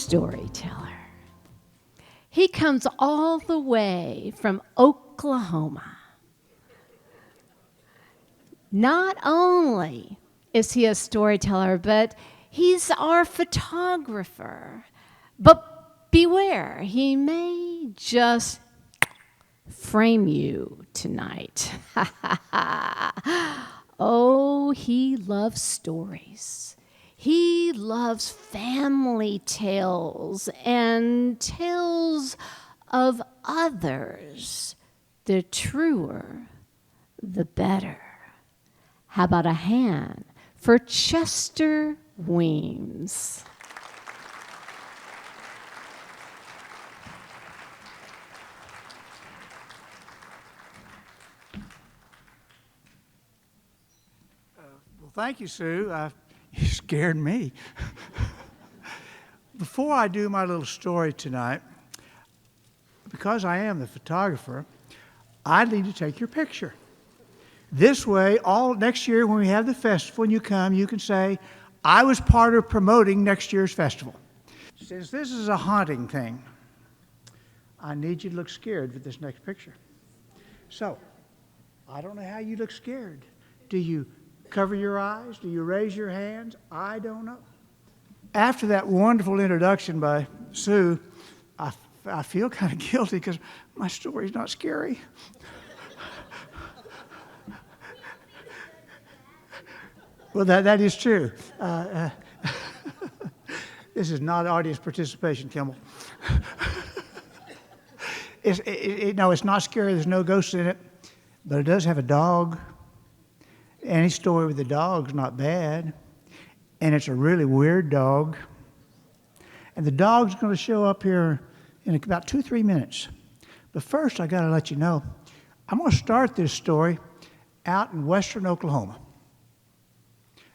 storyteller. He comes all the way from Oklahoma. Not only is he a storyteller, but he's our photographer. But beware, he may just frame you tonight. Oh, he loves stories. He loves family tales and tales of others. The truer, the better. How about a hand for Chester Weems? Well, thank you, Sue. You scared me. Before I do my little story tonight, because I am the photographer, I need to take your picture. This way, all next year when we have the festival and you come, you can say, I was part of promoting next year's festival. Since this is a haunting thing, I need you to look scared for this next picture. So, I don't know how you look scared. Do you cover your eyes? Do you raise your hands? I don't know. After that wonderful introduction by Sue, I feel kind of guilty because my story's not scary. Well, that is true. This is not audience participation, Kimmel. No, it's not scary. There's no ghosts in it. But it does have a dog. Any story with a dog's not bad. And it's a really weird dog. And the dog's going to show up here in about 2-3 minutes. But first, I got to let you know, I'm going to start this story out in western Oklahoma.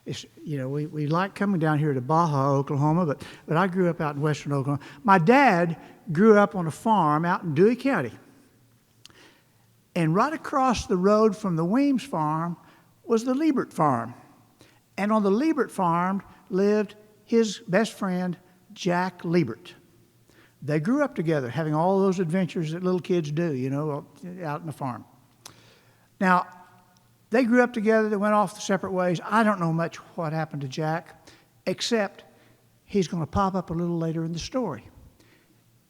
It's, we like coming down here to Baja, Oklahoma, but I grew up out in western Oklahoma. My dad grew up on a farm out in Dewey County. And right across the road from the Weems farm was the Liebert farm. And on the Liebert farm lived his best friend, Jack Liebert. They grew up together, having all those adventures that little kids do, out in the farm. Now, they grew up together, they went off the separate ways. I don't know much what happened to Jack, except he's going to pop up a little later in the story.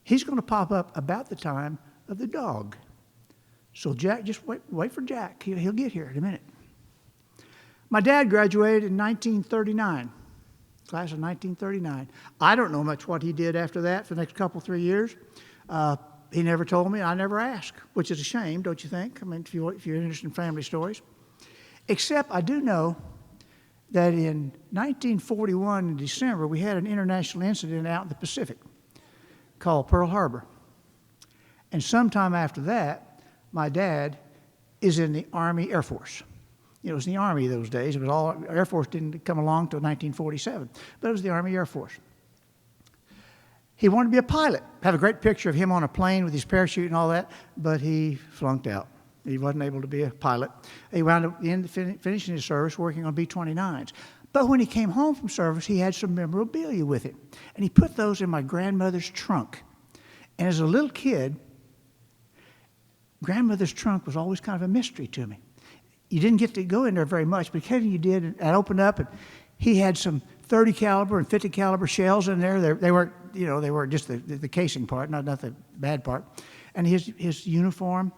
He's going to pop up about the time of the dog. So Jack, just wait for Jack. He'll get here in a minute. My dad graduated in 1939, class of 1939. I don't know much what he did after that for the next 3 years. He never told me. I never asked, which is a shame, don't you think? I mean, if you're interested in family stories. Except I do know that in 1941 in December, we had an international incident out in the Pacific called Pearl Harbor. And sometime after that, my dad is in the Army Air Force. It was the Army those days. It was all Air Force didn't come along until 1947, but it was the Army Air Force. He wanted to be a pilot. I have a great picture of him on a plane with his parachute and all that, but he flunked out. He wasn't able to be a pilot. He wound up finishing his service working on B-29s. But when he came home from service, he had some memorabilia with him. And he put those in my grandmother's trunk. And as a little kid, grandmother's trunk was always kind of a mystery to me. You didn't get to go in there very much, but occasionally you did. And I'd open up, and he had some 30 caliber and 50 caliber shells in there. They weren't, they were just the casing part, not the bad part. And his uniform.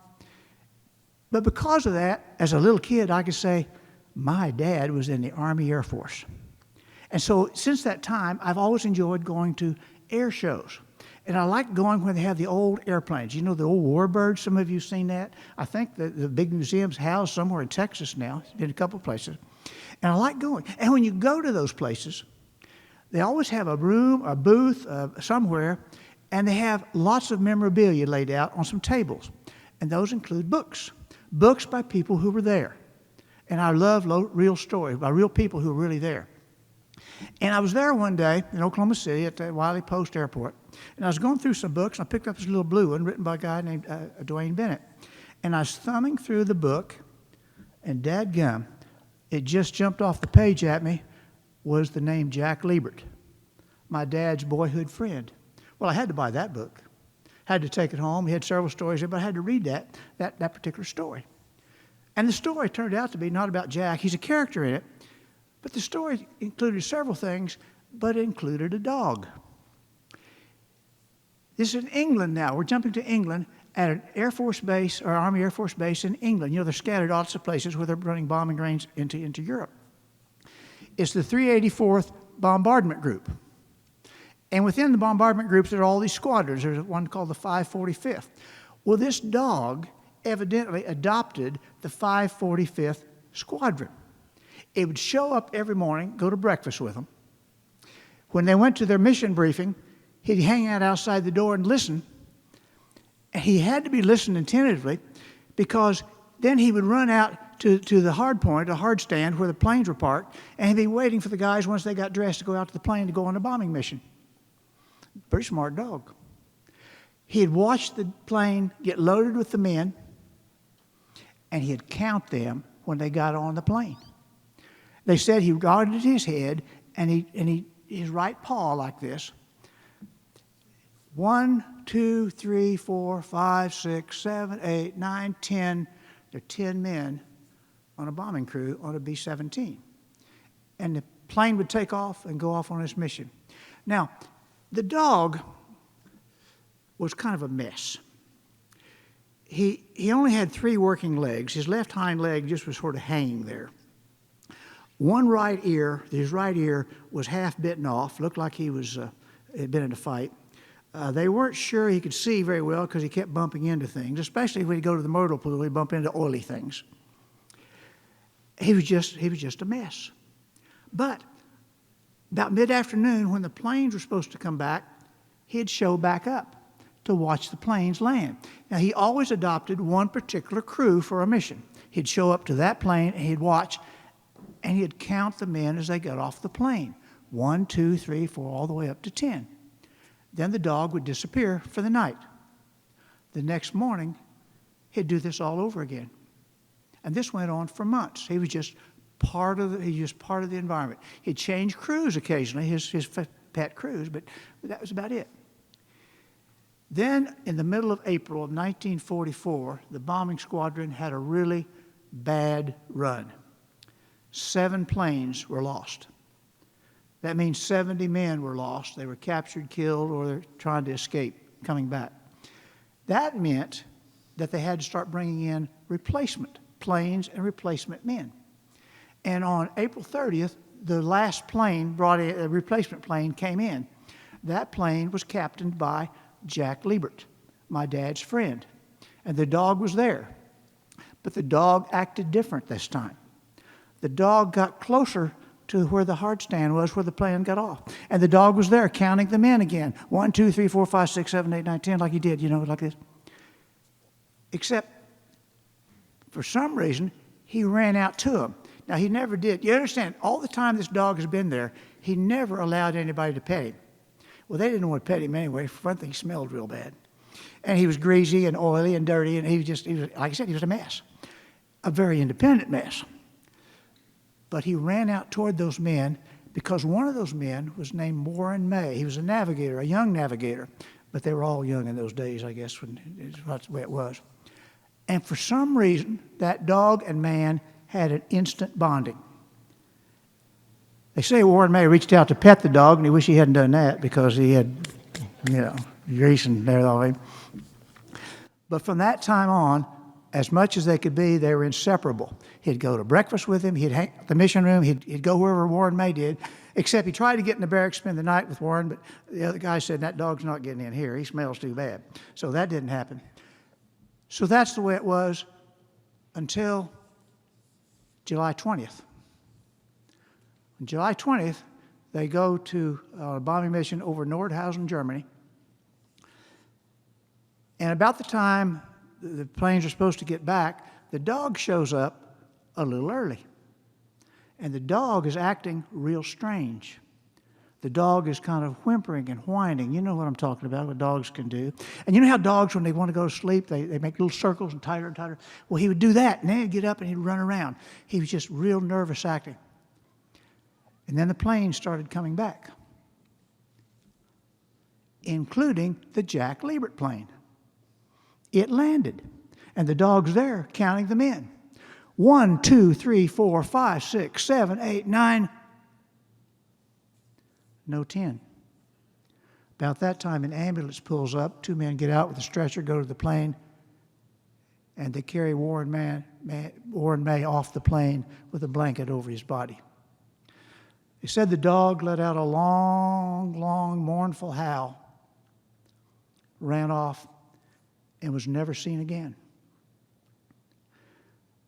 But because of that, as a little kid, I could say, my dad was in the Army Air Force. And so since that time, I've always enjoyed going to air shows. And I like going where they have the old airplanes. The old warbirds, some of you have seen that. I think the big museum's housed somewhere in Texas now. It's been a couple of places. And I like going. And when you go to those places, they always have a room, a booth somewhere, and they have lots of memorabilia laid out on some tables. And those include books. Books by people who were there. And I love real stories by real people who were really there. And I was there one day in Oklahoma City at the Wiley Post Airport. And I was going through some books, and I picked up this little blue one written by a guy named Dwayne Bennett. And I was thumbing through the book, and dadgum, it just jumped off the page at me, was the name Jack Liebert. my dad's boyhood friend. Well, I had to buy that book. Had to take it home. He had several stories there, but I had to read that particular story. And the story turned out to be not about Jack. He's a character in it. But the story included several things, but it included a dog. This is in England now. We're jumping to England at an Air Force base or Army Air Force base in England. You know, they're scattered lots of places where they're running bombing ranges into Europe. It's the 384th Bombardment Group. And within the bombardment groups, there are all these squadrons. There's one called the 545th. Well, this dog evidently adopted the 545th Squadron. It would show up every morning, go to breakfast with them. When they went to their mission briefing, he'd hang out outside the door and listen. And he had to be listening attentively because then he would run out to the hard point, a hard stand where the planes were parked, and he'd be waiting for the guys once they got dressed to go out to the plane to go on a bombing mission. Pretty smart dog. He'd watch the plane get loaded with the men, and he'd count them when they got on the plane. They said he guarded his head, and his right paw like this. 1, 2, 3, 4, 5, 6, 7, 8, 9, 10. There are 10 men on a bombing crew on a B-17. And the plane would take off and go off on its mission. Now, the dog was kind of a mess. He only had 3 working legs. His left hind leg just was sort of hanging there. One right ear, his right ear was half bitten off, looked like he was had been in a fight. They weren't sure he could see very well because he kept bumping into things, especially when he'd go to the myrtle pool, he'd bump into oily things. He was just a mess. But about mid-afternoon, when the planes were supposed to come back, he'd show back up to watch the planes land. Now, he always adopted one particular crew for a mission. He'd show up to that plane, and he'd watch, and he'd count the men as they got off the plane. 1, 2, 3, 4, all the way up to 10. Then the dog would disappear for the night. The next morning, he'd do this all over again. And this went on for months. He was just part of the environment. He'd change crews occasionally, his pet crews, but that was about it. Then, in the middle of April of 1944, the bombing squadron had a really bad run. 7 planes were lost. That means 70 men were lost. They were captured, killed, or they're trying to escape, coming back. That meant that they had to start bringing in replacement planes and replacement men. And on April 30th, the last plane brought in, a replacement plane came in. That plane was captained by Jack Liebert, my dad's friend. And the dog was there. But the dog acted different this time. The dog got closer to where the hard stand was, where the plane got off. And the dog was there counting the men again. 1, 2, 3, 4, 5, 6, 7, 8, 9, 10, like he did, like this. Except, for some reason, he ran out to him. Now, he never did. You understand, all the time this dog has been there, he never allowed anybody to pet him. Well, they didn't want to pet him anyway. For one thing, he smelled real bad. And he was greasy and oily and dirty, and he was, like I said, he was a mess. A very independent mess. But he ran out toward those men because one of those men was named Warren May. He was a navigator, a young navigator. But they were all young in those days, I guess, that's the way it was. And for some reason, that dog and man had an instant bonding. They say Warren May reached out to pet the dog, and he wished he hadn't done that because he had, grease and there all over. But from that time on, as much as they could be, they were inseparable. He'd go to breakfast with him. He'd hang at the mission room. He'd go wherever Warren May did, except he tried to get in the barracks, spend the night with Warren, but the other guy said, that dog's not getting in here. He smells too bad. So that didn't happen. So that's the way it was until July 20th. On July 20th, they go to a bombing mission over Nordhausen, Germany. And about the time the planes are supposed to get back, the dog shows up a little early. And the dog is acting real strange. The dog is kind of whimpering and whining. You know what I'm talking about, what dogs can do. And you know how dogs, when they want to go to sleep, they make little circles and tighter and tighter? Well, he would do that, and then he'd get up and he'd run around. He was just real nervous acting. And then the planes started coming back. including the Jack Liebert plane. It landed, and the dog's there counting them in. 1, 2, 3, 4, 5, 6, 7, 8, 9. No 10. About that time, an ambulance pulls up. 2 men get out with a stretcher, go to the plane, and they carry Warren May off the plane with a blanket over his body. They said the dog let out a long, long, mournful howl, ran off, and was never seen again.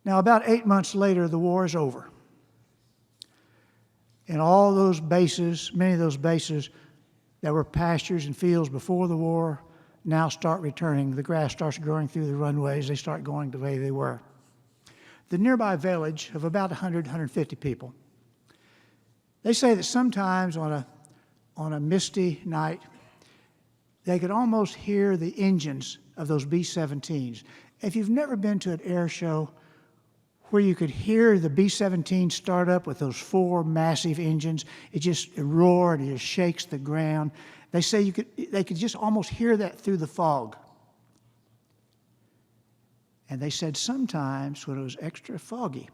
Now, about 8 months later, the war is over. And all those bases, many of those bases that were pastures and fields before the war, now start returning. The grass starts growing through the runways. They start going the way they were. The nearby village of about 100, 150 people. They say that sometimes on a misty night, they could almost hear the engines of those B-17s. If you've never been to an air show where you could hear the B-17 start up with those 4 massive engines, it just roared, it just shakes the ground. They say they could just almost hear that through the fog. And they said sometimes when it was extra foggy,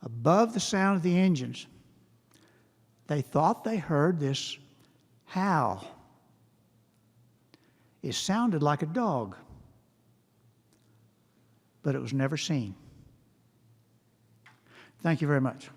above the sound of the engines, they thought they heard this howl. It sounded like a dog, but it was never seen. Thank you very much.